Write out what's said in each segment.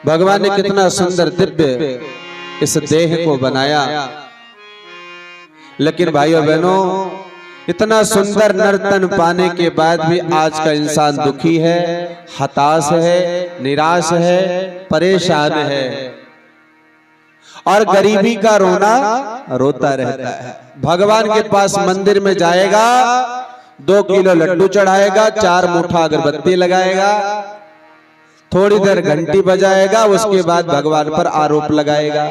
भगवान ने कितना सुंदर दिव्य इस देह को बनाया, लेकिन भाइयों बहनों इतना सुंदर नर्तन पाने के बाद भी आज का इंसान दुखी है, हताश है, निराश है, परेशान है और गरीबी का रोना रोता रहता है। भगवान के पास मंदिर में जाएगा, 2 किलो लड्डू चढ़ाएगा, 4 मुठ्ठा अगरबत्ती लगाएगा, थोड़ी देर घंटी बजाएगा, उसके बाद भगवान पर आरोप लगाएगा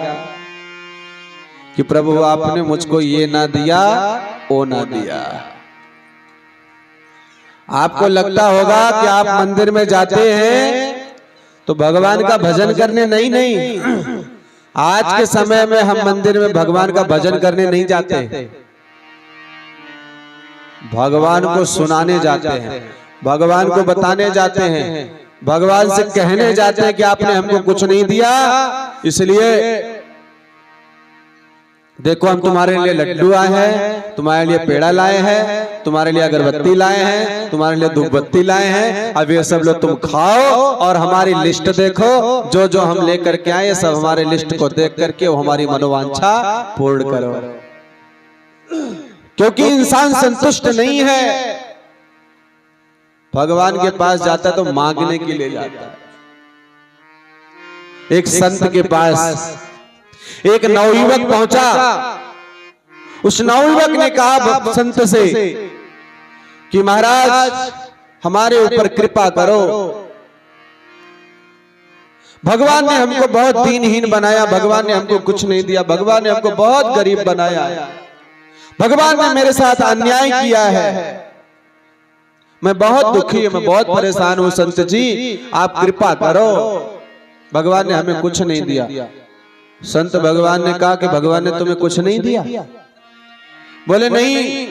कि प्रभु आपने मुझको ये ना दिया, वो ना दिया। आपको लगता होगा कि आप मंदिर में जाते हैं तो भगवान का भजन करने, नहीं। आज के समय में हम मंदिर में भगवान का भजन करने नहीं जाते, भगवान को सुनाने जाते हैं, भगवान को बताने जाते हैं, भगवान से कहने जाते हैं कि आपने हमको कुछ नहीं दिया, इसलिए देखो हम तुम्हारे लिए लड्डू आए हैं, तुम्हारे लिए पेड़ा लाए हैं, तुम्हारे लिए अगरबत्ती लाए हैं, तुम्हारे लिए धूपबत्ती लाए हैं, अब ये सब लोग तुम खाओ और हमारी लिस्ट देखो, जो जो हम लेकर के आए सब हमारे लिस्ट को देख करके वो हमारी मनोवांछा पूर्ण करो। क्योंकि इंसान संतुष्ट नहीं है, भगवान के पास जाता तो मांगने के लिए जाता है। एक संत के पास एक नवयुवक पहुंचा, उस नवयुवक ने कहा संत से कि महाराज हमारे ऊपर कृपा करो, भगवान ने हमको बहुत दीनहीन बनाया, भगवान ने हमको कुछ नहीं दिया, भगवान ने हमको बहुत गरीब बनाया, भगवान ने मेरे साथ अन्याय किया है, मैं बहुत दुखी हूं, मैं बहुत परेशान हूं, संत जी आप कृपा करो, भगवान ने हमें कुछ नहीं दिया। संत भगवान ने कहा कि भगवान ने तुम्हें कुछ नहीं दिया? बोले नहीं।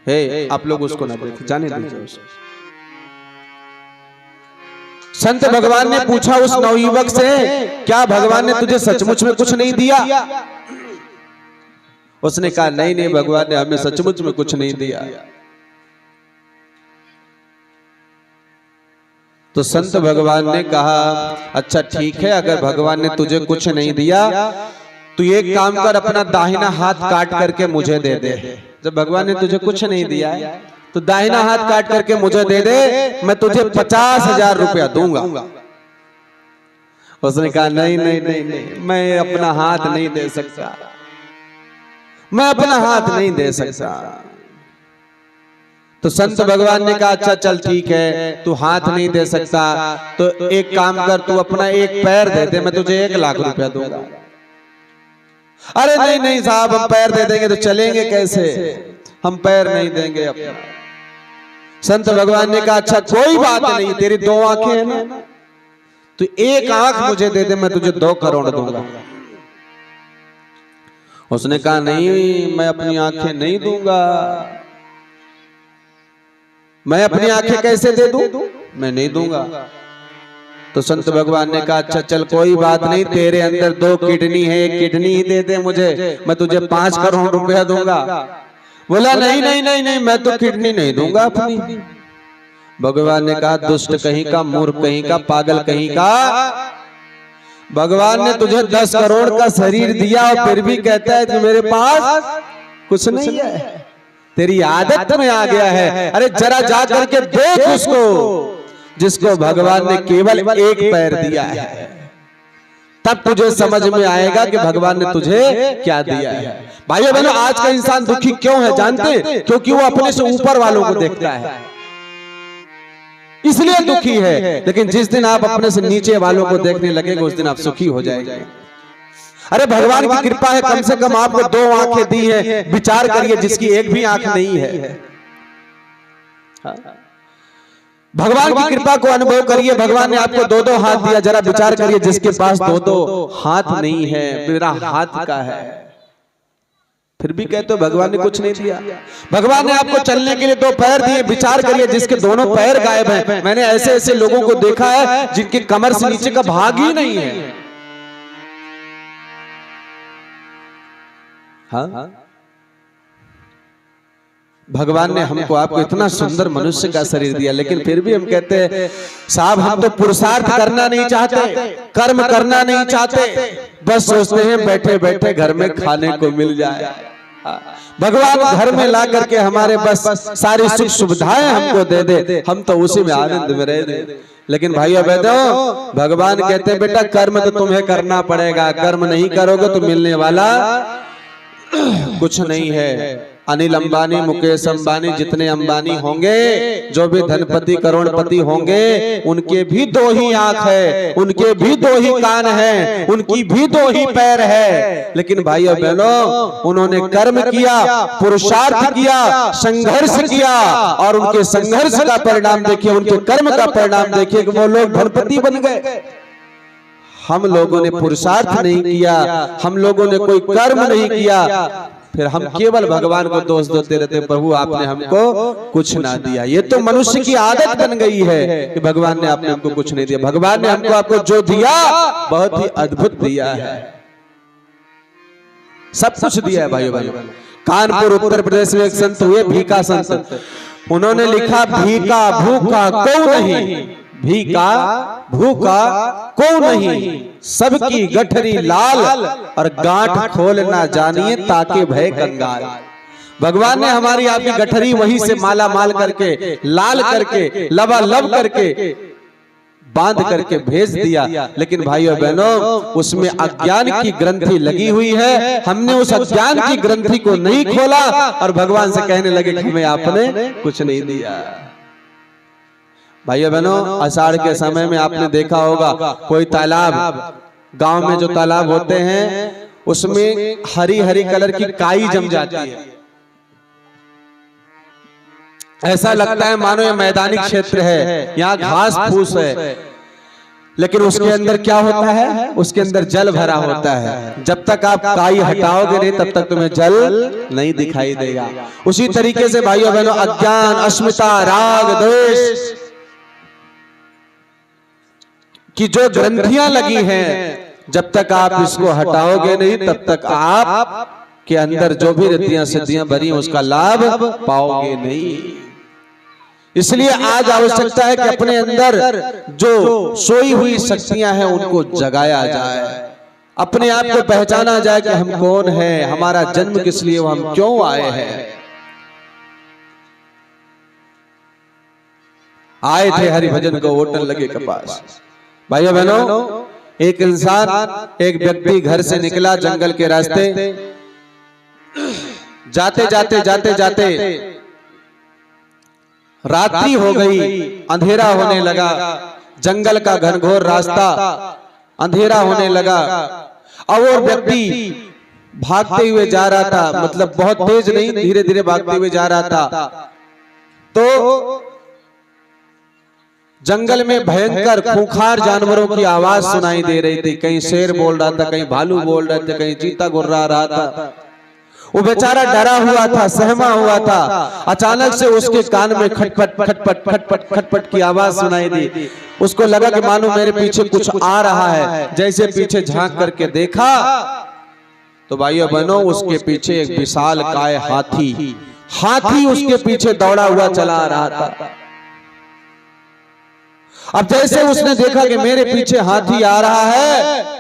हे आप लोग उसको ना देखें, जाने दीजिए उसको। संत भगवान ने पूछा उस नवयुवक से, क्या भगवान ने तुझे सचमुच में कुछ नहीं दिया? उसने कहा नहीं भगवान ने हमें सचमुच में कुछ नहीं दिया। तो संत भगवान ने कहा अच्छा ठीक है, अगर भगवान ने तुझे कुछ नहीं दिया तो एक काम कर, अपना दाहिना हाथ काट करके मुझे दे दे। जब भगवान ने तुझे कुछ नहीं दिया है तो दाहिना हाथ काट करके मुझे दे दे, मैं तुझे 50,000 रुपया दूंगा। उसने कहा नहीं, मैं अपना हाथ नहीं दे सकता, मैं अपना हाथ नहीं दे सकता। तो संत भगवान ने कहा अच्छा चल ठीक है, तू हाथ नहीं दे सकता तो एक काम कर, तू अपना एक पैर दे दे, मैं तुझे 1 लाख रुपया दूंगा। अरे नहीं साहब, हम पैर दे देंगे तो चलेंगे कैसे, हम पैर नहीं देंगे अपना। संत भगवान ने कहा अच्छा कोई बात नहीं, तेरी 2 आंखें हैं ना, तू 1 आंख मुझे दे दे, मैं तुझे 2 करोड़ दूंगा। उसने कहा नहीं, मैं अपनी आंखें नहीं दूंगा, मैं अपनी आंखें कैसे दे दूं, मैं नहीं दूंगा। तो संत भगवान ने कहा अच्छा चल कोई बात नहीं, तेरे अंदर 2 किडनी है, 1 किडनी ही दे दे मुझे, मैं तुझे 5 करोड़ रुपया दूंगा। बोला नहीं, मैं तो किडनी नहीं दूंगा अपनी। भगवान ने कहा दुष्ट कहीं का, मूर्ख कहीं का, पागल कहीं का, भगवान ने तुझे 10 करोड़ का शरीर दिया और फिर भी कहता है कि मेरे पास कुछ नहीं है, तेरी आदत में आ गया है। अरे जरा जा करके देख उसको जिसको भगवान ने केवल 1 पैर दिया है, तब तुझे समझ में आएगा कि भगवान ने तुझे क्या दिया है। भाइयों बहनों, आज का इंसान दुखी क्यों है जानते? क्योंकि वो अपने से ऊपर वालों को देखता है, इसलिए दुखी है। लेकिन जिस दिन आप अपने से नीचे वालों को देखने लगेंगे उस दिन आप सुखी हो जाएंगे। अरे भगवान की कृपा है, कम से कम आपको 2 आंखें दी है, विचार करिए जिसकी 1 भी आंख नहीं है। भगवान की कृपा को अनुभव करिए, भगवान ने आपको 2-2 हाथ दिया, जरा विचार करिए जिसके पास 2-2 हाथ नहीं है, मेरा हाथ का है, फिर भी कहते हो भगवान ने कुछ नहीं दिया। भगवान ने आपको चलने के लिए 2 पैर दिए, विचार करिए जिसके दोनों पैर गायब हैं। मैंने ऐसे लोगों को देखा है जिनकी कमर से नीचे का भाग ही नहीं है। हाँ? भगवान ने हमको आपको इतना सुंदर मनुष्य का शरीर दिया, लेकिन फिर भी हम कहते हैं साहब हम तो पुरुषार्थ करना नहीं चाहते, कर्म करना नहीं चाहते, बस सोचते हैं बैठे बैठे घर में खाने को मिल जाए। भगवान घर में ला करके हमारे बस सारी सुख सुविधाएं हमको दे दे, हम तो उसी में आनंद में रह दे। लेकिन भाइयों बहनों, भगवान कहते हैं बेटा कर्म तो तुम्हें करना पड़ेगा, कर्म नहीं करोगे तो मिलने वाला कुछ नहीं है। अनिल अंबानी, मुकेश अंबानी, जितने अंबानी होंगे, जो भी धनपति करोड़पति होंगे, उनके भी दो ही आंख है, उनके भी दो ही कान है, उनकी भी दो ही पैर है। लेकिन भाइयों बहनों, उन्होंने कर्म किया, पुरुषार्थ किया, संघर्ष किया, और उनके संघर्ष का परिणाम देखिए, उनके कर्म का परिणाम देखिए कि वो लोग धनपति बन गए। हम लोगों ने पुरुषार्थ नहीं किया, हम लोगों ने कोई कर्म नहीं किया, फिर हम केवल भगवान को दोष देते रहते, प्रभु आपने हमको कुछ ना दिया। ये तो मनुष्य की आदत बन गई है कि भगवान ने आपने हमको कुछ नहीं दिया। भगवान ने हमको आपको जो दिया बहुत ही अद्भुत दिया है, सब कुछ दिया है भाइयों भाइयों। कानपुर उत्तर प्रदेश में एक संत हुए, भीका संत, उन्होंने लिखा भीका भूखा को नहीं, भीका भूखा को नहीं, सबकी गठरी लाल और गांठ खोल ना जानिए ताके भय कंगाल। भगवान ने हमारी आपकी गठरी वहीं से माला माल करके, लाल करके, लबालब करके, बांध करके भेज दिया। लेकिन भाइयों बहनों, उसमें अज्ञान की ग्रंथि लगी हुई है, हमने उस अज्ञान की ग्रंथि को नहीं खोला और भगवान से कहने लगे कि हमें आपने कुछ नहीं दिया। भाइयों बहनों, आषाढ़ के समय में आपने देखा होगा कोई तालाब, गांव में जो तालाब होते हैं उसमें हरी हरी कलर की काई जम जाती है, ऐसा लगता है मानो ये मैदानी क्षेत्र है, यहाँ घास फूस है, लेकिन उसके अंदर क्या होता है, उसके अंदर जल भरा होता है। जब तक आप काई हटाओगे नहीं तब तक तुम्हें जल नहीं दिखाई देगा। उसी तरीके से भाइयों बहनों, अज्ञान, अस्मिता, राग, द्वेष कि जो ग्रंथियां लगी हैं, जब तक आप इसको हटाओगे नहीं तब तक आप के अंदर जो भी रिद्धियां सिद्धियां भरी उसका लाभ पाओगे नहीं। इसलिए आज आवश्यकता है कि अपने अंदर जो सोई हुई शक्तियां हैं उनको जगाया जाए, अपने आप को पहचाना जाए कि हम कौन हैं, हमारा जन्म किस लिए, हम क्यों आए हैं। आए थे हरिभजन को होटल लगे कपास। भाइयों बहनों, एक इंसान, एक व्यक्ति घर से निकला जंगल के रास्ते, जाते जाते जाते जाते रात्रि हो गई, अंधेरा होने लगा, जंगल का घनघोर रास्ता, अंधेरा होने लगा। और वो व्यक्ति भागते हुए जा रहा था, मतलब बहुत तेज नहीं, धीरे धीरे भागते हुए जा रहा था। तो जंगल में भयंकर खूंखार जानवरों की आवाज सुनाई दे रही थी, कहीं शेर बोल रहा था, कहीं भालू बोल रहे थे, कहीं चीता गुर्रा रहा था। वो बेचारा डरा हुआ था, सहमा हुआ था। अचानक से उसके कान में खटपट खटपट खटपट खटपट की आवाज सुनाई दी। उसको लगा कि मानो मेरे पीछे कुछ आ रहा है। जैसे पीछे झांक करके देखा तो भाइयों बहनों, उसके पीछे एक विशाल काय हाथी उसके पीछे दौड़ा हुआ चला आ रहा था। अब जैसे उसने देखा कि मेरे पीछे हाथी आ रहा है,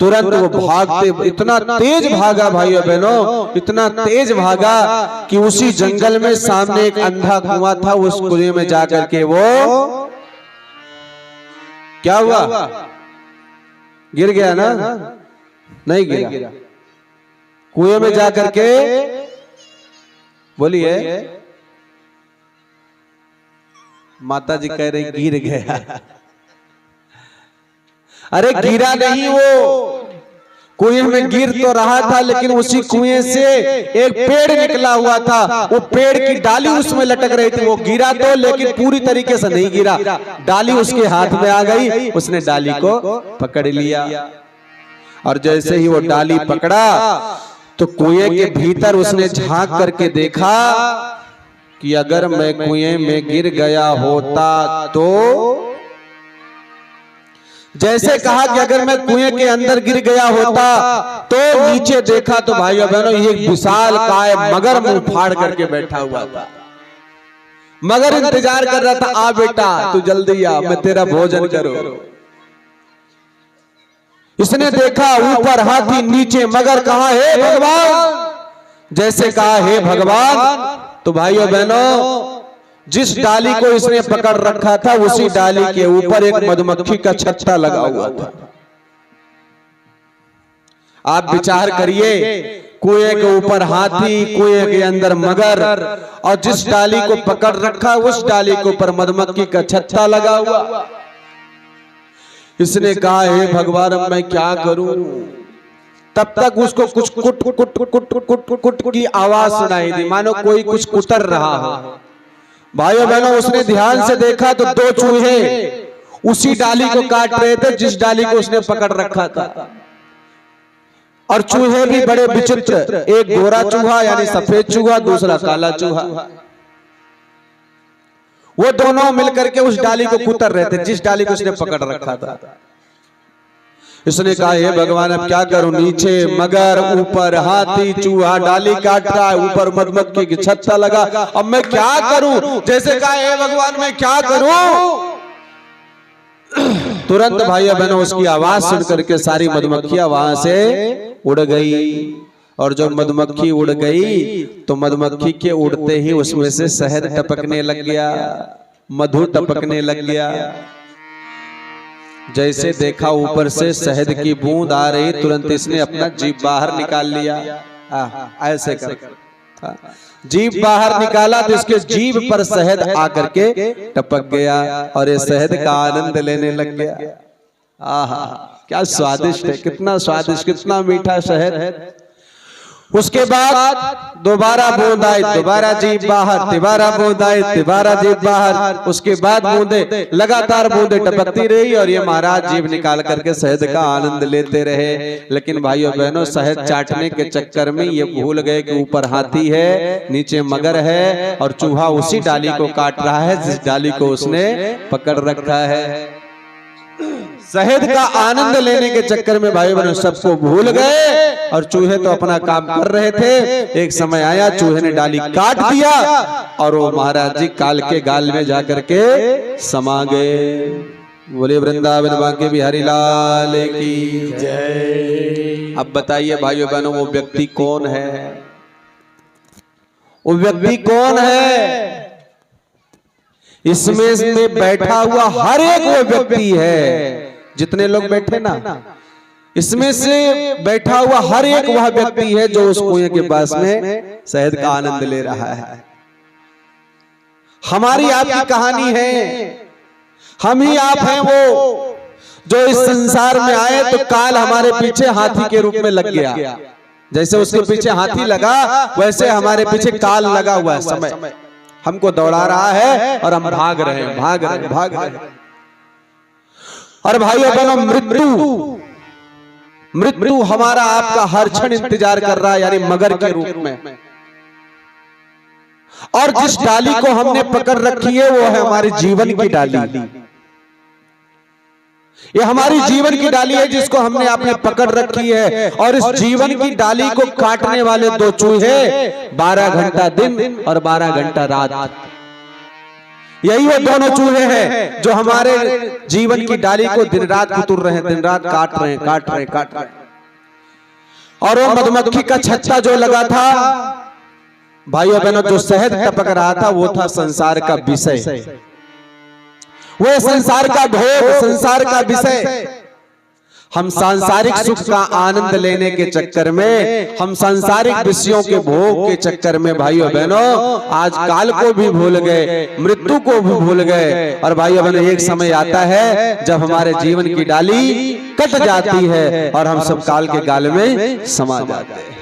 तुरंत वो भागते, इतना तेज भागा भाइयों बहनों, इतना तेज भागा कि उसी जंगल में सामने एक अंधा कुआं था, उस कुएं में जाकर के वो क्या हुआ, गिर गया ना? नहीं गिरा, कुएं में जाकर के, बोलिए, माता जी कह रही गिर गया। अरे गिरा नहीं, वो कुएं में गिर तो रहा था, लेकिन उसी कुएं से एक पेड़ निकला हुआ था, वो पेड़ की डाली उसमें लटक रही थी। वो गिरा तो, लेकिन पूरी तरीके से नहीं गिरा, डाली उसके हाथ में आ गई, उसने डाली को पकड़ लिया। और जैसे ही वो डाली पकड़ा तो कुएं के भीतर उसने झांक करके देखा कि अगर मैं कुएं में गिर गया होता जैसे कहा कि अगर मैं कुएं के अंदर गिर गया होता तो नीचे देखा तो भाइयों बहनों ये विशाल काय मगर मुंह फाड़ करके बैठा हुआ था। मगर इंतजार कर रहा था, आ बेटा तू जल्दी आ, मैं तेरा भोजन करूं। इसने देखा ऊपर हाथी नीचे मगर, कहा हे भगवान। जैसे कहा हे भगवान तो भाइयों बहनों जिस डाली को इसने पकड़ रखा था उसी डाली के ऊपर एक मधुमक्खी का छत्ता लगा हुआ था। आप विचार करिए, कुएं के ऊपर हाथी, कुएं के अंदर मगर, और जिस डाली को पकड़ रखा उस डाली के ऊपर मधुमक्खी का छत्ता लगा हुआ। इसने कहा हे भगवान अब मैं क्या करूं। तब तक उसको कुछ कुट कुट कुट कुट कुट कुट की आवाज सुनाई दी, मानो कोई कुछ कुतर रहा हो। भाइयों बहनों उसने ध्यान से देखा तो दो चूहे उसी डाली को काट रहे थे जिस डाली को उसने पकड़ रखा था। और चूहे भी बड़े विचित्र, एक गोरा चूहा यानी सफेद चूहा, दूसरा काला चूहा। वो दोनों मिलकर के उस डाली को कुतर रहे थे जिस डाली को उसने पकड़ रखा था। इसने कहा हे भगवान अब क्या करूं, नीचे मगर, ऊपर हाथी, चूहा डाली काट रहा है, ऊपर मधुमक्खी की छत्ता लगा, अब मैं क्या करूं। जैसे कहा हे भगवान मैं क्या करूं। तुरंत भाइयों बहनों उसकी आवाज सुन करके सारी मधुमक्खियां वहां से उड़ गई। और जब मधुमक्खी उड़ गई तो मधुमक्खी के उड़ते ही उसमें से शहद टपकने लग गया, मधु टपकने लग गया। जैसे देखा ऊपर से शहद की बूंद आ रही, तुरंत इसने अपना जीभ बाहर निकाल लिया। ऐसे कर जीभ बाहर निकाला तो इसके जीभ पर शहद आकर के टपक गया और ये शहद का आनंद लेने लग गया। आहा क्या स्वादिष्ट है, कितना स्वादिष्ट, कितना मीठा शहद। उसके बाद दोबारा बूंद आई, दोबारा जीभ बाहर, तिबारा बूंद आई, तिबारा जीभ बाहर। उसके बाद बूंदे लगातार बूंदे टपकती रही और ये महाराज जीभ निकाल करके शहद का आनंद लेते रहे। लेकिन भाइयों बहनों शहद चाटने के चक्कर में ये भूल गए कि ऊपर हाथी है, नीचे मगर है और चूहा उसी डाली को काट रहा है जिस डाली को उसने पकड़ रखा है। शहद का आनंद लेने के चक्कर में भाई बहनों सबको भूल गए और चूहे तो अपना काम कर रहे थे। एक समय आया चूहे ने डाली काट दिया और वो महाराज जी काल के गाल में जाकर के समा गए। बोले वृंदावन बांके बिहारी लाल की जय। अब बताइए भाइयों बहनों वो व्यक्ति कौन है, वो व्यक्ति कौन है। इसमें बैठा हुआ हर एक वो व्यक्ति है, जितने लोग बैठे ना इसमें से बैठा हुआ हर एक वह व्यक्ति है जो उस कुएं के पास में शहद का आनंद ले रहा है। हमारी आपकी कहानी है, हम ही आप हैं वो जो इस संसार में आए तो काल हमारे पीछे हाथी के रूप में लग गया। जैसे उसके पीछे हाथी लगा वैसे हमारे पीछे काल लगा हुआ है। समय हमको दौड़ा रहा है और हम भाग रहे हैं, भाग रहे हैं, भाग रहे हैं। और भाइयों बहनों मृत्यु हमारा आपका हर क्षण इंतजार कर रहा है, यानी मगर के रूप में। और जिस डाली को हमने पकड़ रखी है वो है हमारे जीवन की डाली। ये हमारी जीवन की डाली है जिसको हमने आपने पकड़ रखी है। और इस जीवन की डाली को काटने वाले दो चूहे 12 घंटा दिन और 12 घंटा रात, यही वो दोनों चूहे हैं जो हमारे जीवन की डाली को दिन रात कुतर रहे हैं, दिन रात काट रहे हैं, काट रहे हैं, काट रहे हैं। और वो मधुमक्खी का छत्ता जो लगा था भाइयों बहनों, जो शहद टपक रहा था वो था संसार का विषय, वो संसार का भोग, संसार का विषय। हम सांसारिक सुख का आनंद लेने के चक्कर में, हम सांसारिक विषयों के भोग के चक्कर में भाइयों बहनों आज काल को भी भूल गए, मृत्यु को भी भूल गए। और भाइयों बहनों एक समय आता है जब हमारे जीवन की डाली कट जाती है और हम सब काल के गाल में समा जाते हैं।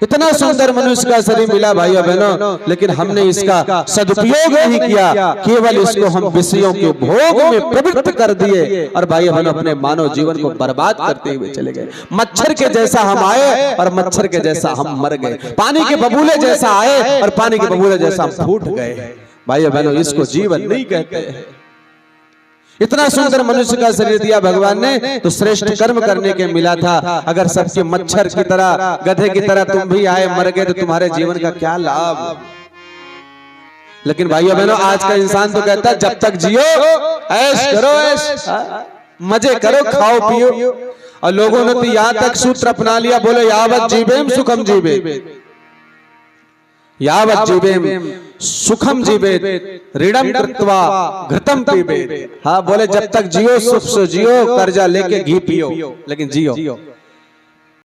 इतना सुंदर मनुष्य का शरीर मिला भाइयों बहनों, लेकिन हमने इसका सदुपयोग नहीं किया, केवल इसको हम विषयों के भोग में प्रवृत्त कर दिए और भाइयों बहनों अपने मानव जीवन को बर्बाद करते हुए चले गए। मच्छर के जैसा हम आए और मच्छर के जैसा हम मर गए, पानी के बबूले जैसा आए और पानी के बबूले जैसा हम फूट गए। भाइयों बहनों इसको जीवन नहीं कहते हैं। इतना सुंदर मनुष्य का शरीर दिया भगवान ने तो श्रेष्ठ कर्म करने के मिला था। अगर सबके मच्छर की तरह, गधे की तरह तुम भी आए मर गए तो तुम्हारे जीवन का क्या लाभ। लेकिन भाइयों बहनों, आज का इंसान तो कहता है जब तक जियो ऐश करो, ऐश मजे करो, खाओ पियो। और लोगों ने तो यहां तक सूत्र अपना लिया, बोले यावत जीवेम सुखम जीवे, यावत जीवेम सुखम जीवे ऋणम कृत्वा घृतम पीबे। हाँ, बोले जब तक जियो सुख से जियो, कर्जा लेके घी पियो, लेकिन जियो।